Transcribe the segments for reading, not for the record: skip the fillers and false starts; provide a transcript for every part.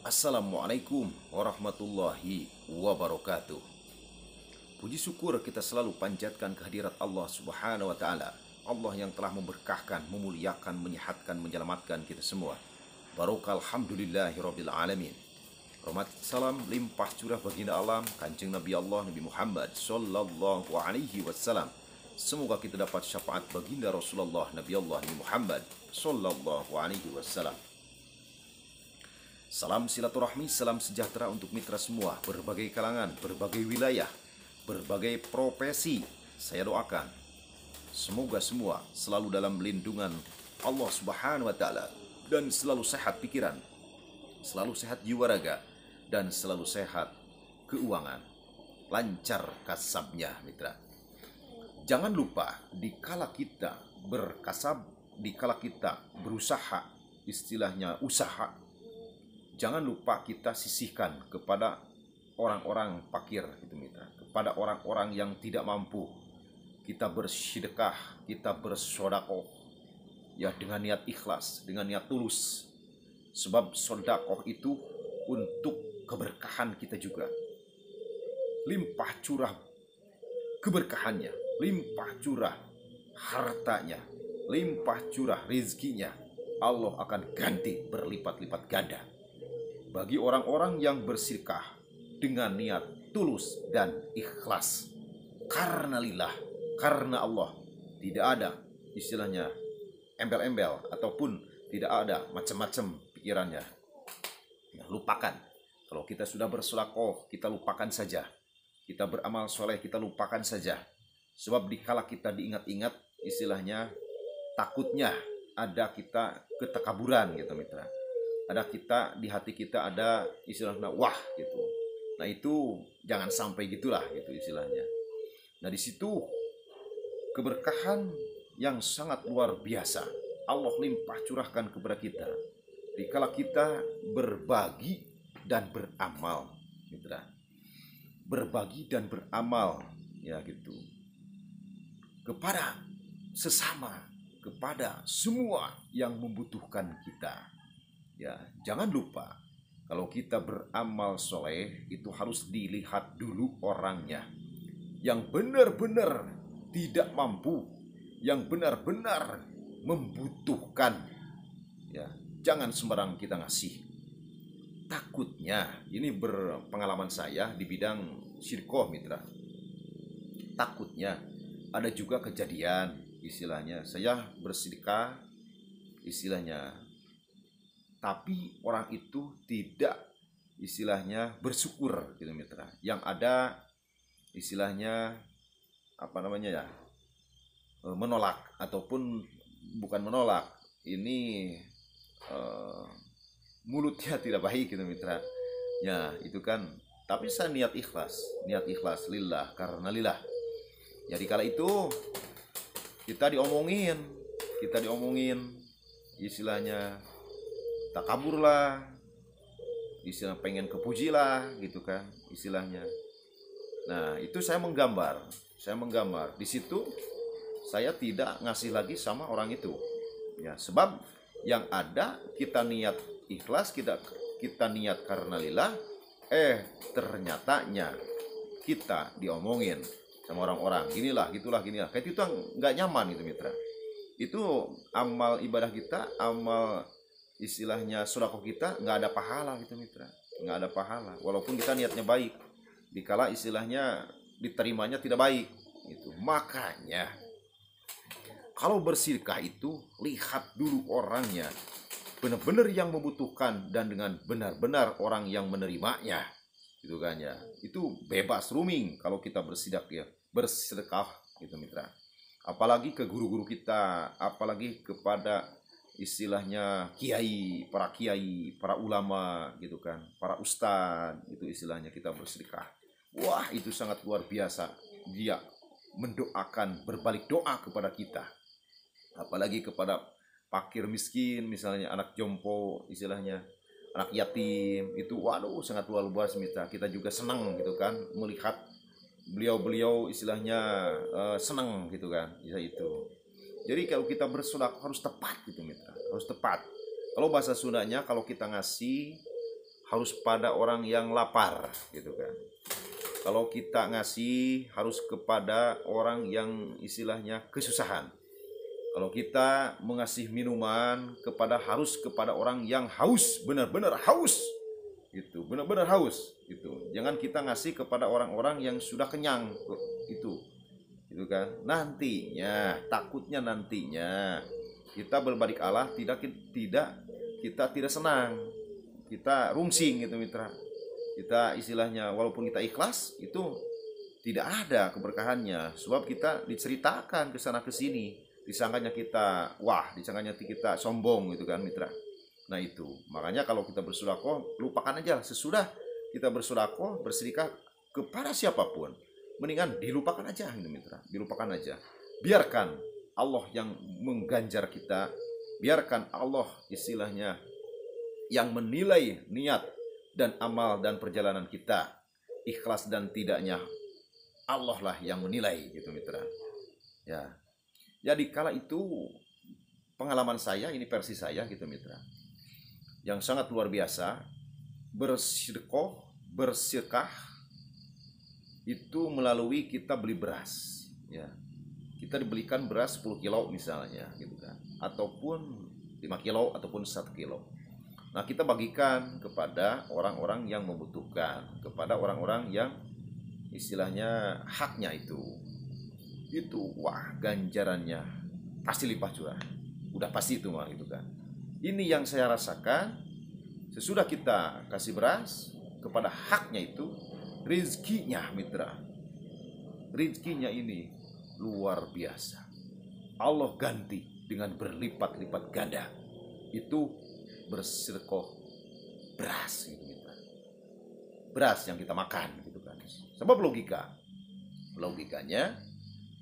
Assalamualaikum warahmatullahi wabarakatuh. Puji syukur kita selalu panjatkan kehadirat Allah Subhanahu wa taala. Allah yang telah memberkahkan, memuliakan, menyehatkan, menyelamatkan kita semua. Barokah alhamdulillahirabbil alamin. Rahmat salam limpah curah baginda alam Kanjeng Nabi Allah Nabi Muhammad sallallahu alaihi wasallam. Semoga kita dapat syafaat baginda Rasulullah Nabi Allah Nabi Muhammad sallallahu alaihi wasallam. Salam silaturahmi, salam sejahtera untuk mitra semua, berbagai kalangan, berbagai wilayah, berbagai profesi. Saya doakan semoga semua selalu dalam lindungan Allah Subhanahu wa taala dan selalu sehat pikiran, selalu sehat jiwa raga, dan selalu sehat keuangan, lancar kasabnya mitra. Jangan lupa dikala kita berkasab, dikala kita berusaha, istilahnya usaha, jangan lupa kita sisihkan kepada orang-orang fakir gitu mitra, kepada orang-orang yang tidak mampu. Kita bersedekah, kita bersodakoh ya dengan niat ikhlas, dengan niat tulus. Sebab sodakoh itu untuk keberkahan kita juga. Limpah curah keberkahannya, limpah curah hartanya, limpah curah rezekinya. Allah akan ganti berlipat-lipat ganda bagi orang-orang yang bersedekah dengan niat tulus dan ikhlas karena lillah, karena Allah. Tidak ada istilahnya embel-embel ataupun tidak ada macam-macam pikirannya. Nah, lupakan. Kalau kita sudah bersedekah, kita lupakan saja. Kita beramal soleh, kita lupakan saja. Sebab dikala kita diingat-ingat, istilahnya takutnya ada kita ketakaburan gitu mitra. Ada kita di hati kita ada istilahnya wah gitu. Nah itu jangan sampai gitulah gitu istilahnya. Nah di situ keberkahan yang sangat luar biasa Allah limpah curahkan kepada kita dikala kita berbagi dan beramal mitra. Berbagi dan beramal ya gitu kepada sesama, kepada semua yang membutuhkan kita. Ya, jangan lupa kalau kita beramal soleh itu harus dilihat dulu orangnya yang benar-benar tidak mampu, yang benar-benar membutuhkan. Ya, jangan sembarang kita ngasih. Takutnya, ini berpengalaman saya di bidang syirkoh mitra. Takutnya ada juga kejadian istilahnya saya bersedekah istilahnya, tapi orang itu tidak istilahnya bersyukur gitu mitra. Yang ada istilahnya apa namanya ya, menolak ataupun bukan menolak, ini mulutnya tidak baik gitu mitra. Ya itu kan, tapi saya niat ikhlas lillah karena lillah. Jadi kala itu kita diomongin istilahnya takabur lah, istilah pengen kepuji lah gitu kan istilahnya. Nah itu saya menggambar di situ. Saya tidak ngasih lagi sama orang itu ya, sebab yang ada kita niat ikhlas, kita niat karena lillah, ternyatanya kita diomongin sama orang-orang ginilah gitulah ginilah, kayak itu nggak nyaman gitu mitra. Itu amal ibadah kita, amal istilahnya sedekah kita nggak ada pahala gitu mitra, nggak ada pahala walaupun kita niatnya baik, dikala istilahnya diterimanya tidak baik itu. Makanya kalau bersedekah itu lihat dulu orangnya benar-benar yang membutuhkan dan dengan benar-benar orang yang menerimanya gitu kan ya. Itu bebas roaming kalau kita bersedekah gitu mitra. Apalagi ke guru-guru kita, apalagi kepada istilahnya kiai, para ulama gitu kan, para ustadz, itu istilahnya kita bersedekah. Wah itu sangat luar biasa, dia mendoakan, berbalik doa kepada kita. Apalagi kepada fakir miskin, misalnya anak jompo istilahnya, anak yatim, itu waduh sangat luar biasa mitra. Kita juga senang gitu kan melihat beliau istilahnya senang gitu kan bisa itu. Jadi kalau kita bersedekah harus tepat gitu mitra, harus tepat. Kalau bahasa Sundanya kalau kita ngasih harus pada orang yang lapar gitu kan. Kalau kita ngasih harus kepada orang yang istilahnya kesusahan. Kalau kita mengasih minuman harus kepada orang yang haus, benar-benar haus. Gitu, benar-benar haus gitu. Jangan kita ngasih kepada orang-orang yang sudah kenyang itu. Gitu kan. Takutnya nantinya kita berbalik Allah kita tidak senang. Kita rungsing gitu mitra. Kita istilahnya walaupun kita ikhlas itu tidak ada keberkahannya, sebab kita diceritakan ke sana ke sini. Disangkanya kita sombong gitu kan mitra. Nah itu, makanya kalau kita bersedekah, lupakan aja sesudah kita bersedekah, bersedekah kepada siapapun, mendingan dilupakan aja gitu mitra, dilupakan aja. Biarkan Allah yang mengganjar kita, biarkan Allah istilahnya yang menilai niat dan amal dan perjalanan kita, ikhlas dan tidaknya Allah lah yang menilai gitu mitra. Ya. Jadi kala itu pengalaman saya, ini versi saya gitu mitra, yang sangat luar biasa. Bersedekah itu melalui kita beli beras ya. Kita dibelikan beras 10 kilo misalnya gitu kan, ataupun 5 kilo ataupun 1 kilo. Nah kita bagikan kepada orang-orang yang membutuhkan, kepada orang-orang yang istilahnya haknya itu wah ganjarannya pasti limpah curah, udah pasti itu mah gitu kan. Ini yang saya rasakan sesudah kita kasih beras kepada haknya itu, rizkinya mitra, rizkinya ini luar biasa. Allah ganti dengan berlipat-lipat ganda. Itu bersedekah beras gitu mitra, beras yang kita makan gitu kan. Sebab logikanya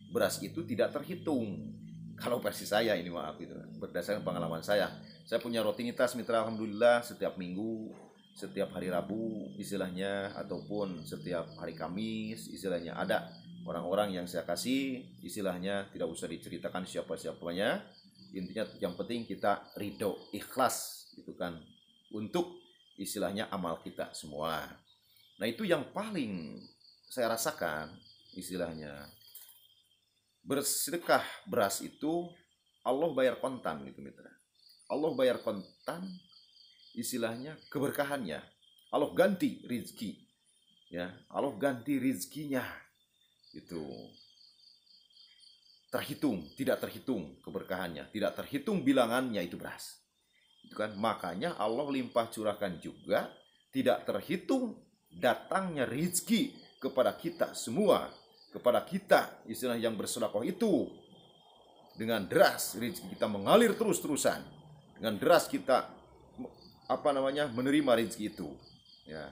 beras itu tidak terhitung. Kalau versi saya ini maaf itu berdasarkan pengalaman saya punya rutinitas mitra, alhamdulillah setiap minggu, setiap hari Rabu istilahnya, ataupun setiap hari Kamis istilahnya, ada orang-orang yang saya kasih, istilahnya tidak usah diceritakan siapa-siapanya, intinya yang penting kita ridho, ikhlas gitu kan, untuk istilahnya amal kita semua. Nah itu yang paling saya rasakan istilahnya. Bersedekah beras itu Allah bayar kontan gitu mitra. Allah bayar kontan istilahnya keberkahannya. Allah ganti rizki ya, Allah ganti rizkinya itu terhitung, tidak terhitung keberkahannya, tidak terhitung bilangannya itu beras. Itu kan makanya Allah limpah curahkan juga, tidak terhitung datangnya rizki kepada kita semua, kepada kita istilah yang bersedekah itu. Dengan deras rezeki kita mengalir terus-terusan, dengan deras kita menerima rezeki itu ya.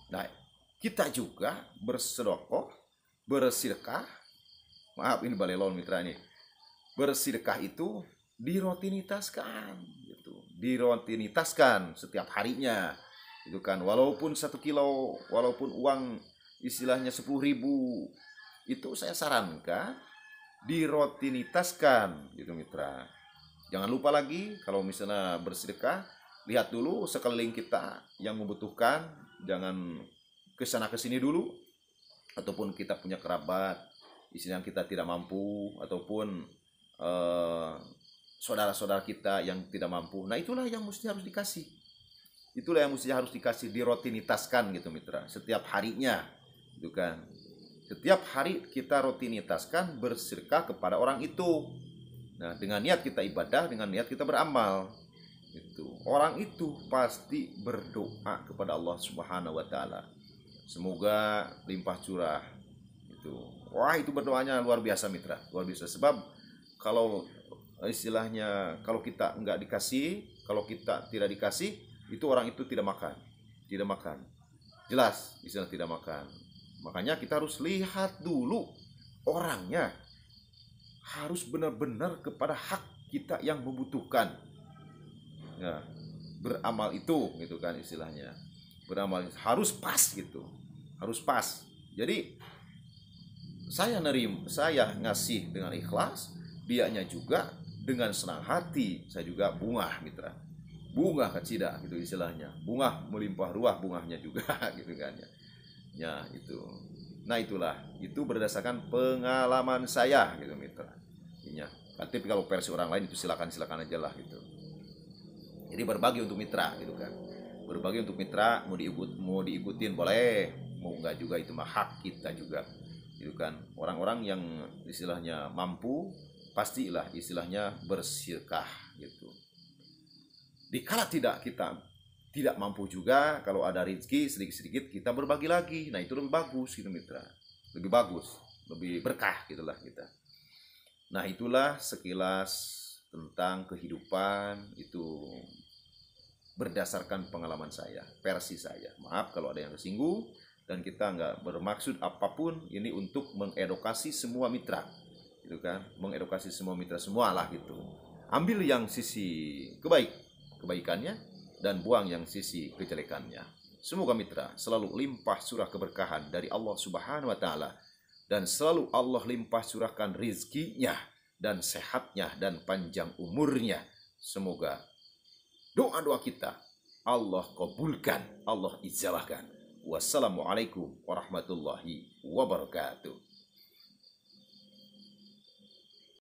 Nah kita juga bersedekah, maaf ini balelon mitra ini, bersedekah itu dirutinitaskan gitu, dirutinitaskan setiap harinya itu kan, walaupun 1 kilo, walaupun uang istilahnya 10.000, itu saya sarankan dirutinitaskan gitu mitra. Jangan lupa lagi kalau misalnya bersedekah, lihat dulu sekeliling kita yang membutuhkan, jangan kesana kesini dulu, ataupun kita punya kerabat istilah kita tidak mampu, ataupun saudara-saudara kita yang tidak mampu. Nah itulah yang mesti harus dikasih, itulah yang mesti harus dikasih, dirutinitaskan gitu mitra, setiap harinya gitu kan. Setiap hari kita rutinitaskan bersedekah kepada orang itu. Nah, dengan niat kita ibadah, dengan niat kita beramal. Itu. Orang itu pasti berdoa kepada Allah Subhanahu wa taala. Semoga limpah curah. Itu. Wah, itu berdoanya luar biasa mitra, luar biasa. Sebab kalau istilahnya kalau kita enggak dikasih, kalau kita tidak dikasih, itu orang itu tidak makan. Tidak makan. Jelas, istilah tidak makan. Makanya kita harus lihat dulu orangnya, harus benar-benar kepada hak kita yang membutuhkan ya, beramal itu gitu kan istilahnya, beramal harus pas gitu, harus pas. Jadi saya ngasih dengan ikhlas, dianya juga dengan senang hati, saya juga bungah mitra, bunga kacida gitu istilahnya, bunga melimpah ruah bungahnya juga gitu kan ya. Ya itu. Nah itulah, itu berdasarkan pengalaman saya gitu mitra. Ya. Tapi kalau versi orang lain itu silakan aja lah gitu. Jadi berbagi untuk mitra gitu kan. Berbagi untuk mitra, mau diikutin boleh, mau enggak juga itu mah hak kita juga. Gitu kan. Orang-orang yang istilahnya mampu pastilah istilahnya bersedekah gitu. Dikala kita tidak mampu juga, kalau ada rezeki sedikit-sedikit kita berbagi lagi. Nah itu lebih bagus gitu mitra, lebih bagus, lebih berkah gitulah kita. Nah itulah sekilas tentang kehidupan itu berdasarkan pengalaman saya, versi saya. Maaf kalau ada yang tersinggung, dan kita nggak bermaksud apapun, ini untuk mengedukasi semua mitra gitu kan, mengedukasi semua mitra semua lah gitu. Ambil yang sisi kebaikannya dan buang yang sisi kejelekannya. Semoga mitra selalu limpah surah keberkahan dari Allah Subhanahu wa taala, dan selalu Allah limpah curahkan rizkinya dan sehatnya dan panjang umurnya. Semoga doa-doa kita Allah kabulkan, Allah ijabahkan. Wassalamualaikum warahmatullahi wabarakatuh.